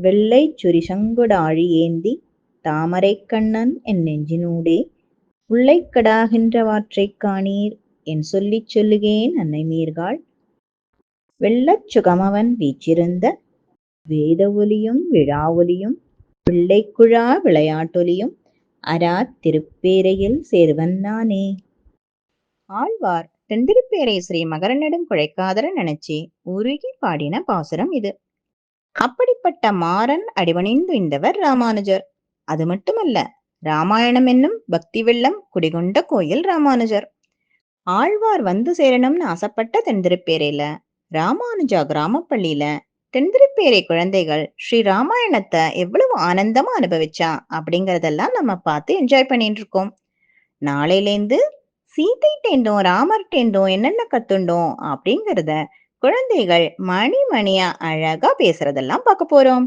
வெள்ளைச் சுரிசங்குடாழி ஏந்தி தாமரைக் கண்ணன் என் நெஞ்சினூடே உள்ளைக் கடாகின்ற வாற்றைக் காணீர் என் சொல்லிச் சொல்லுகேன் அன்னை மீர்காள் வெள்ளச் சுகமவன் வீற்றிருந்த வேத ஒலியும் விழா ஒலியும் பிள்ளைக்குழா விளையாட்டொலியும் அராத் திருப்பேரையில் சேர்வன் நானே. ஆழ்வார் தென்திருப்பேரை ஸ்ரீ மகரநெடுங் குழைக்காதர நினைச்சி உருகி பாடின பாசுரம் இது. அப்படிப்பட்ட மாறன் அடிபணிந்துய்ந்தவர் ராமானுஜர். அது மட்டுமல்ல, ராமாயணம் என்னும் பக்தி வெள்ளம் குடிகொண்ட கோயில் ராமானுஜர். ஆழ்வார் வந்து சேரணும்னு ஆசைப்பட்ட தென்திருப்பேரையில ராமானுஜா கிராமப்பள்ளியில தென்திருப்பேரை குழந்தைகள் ஸ்ரீ ராமாயணத்தை எவ்வளவு ஆனந்தமா அனுபவிச்சா அப்படிங்கறதெல்லாம் நம்ம பார்த்து என்ஜாய் பண்ணிட்டு இருக்கோம். நாளையிலேந்து சீதைட்டேந்தோம் ராமர்ட்டேந்தோம் என்னென்ன கத்துண்டோம் அப்படிங்கறத குழந்தைகள் மணி மணியா அழகா பேசுறதெல்லாம் பார்க்க போறோம்.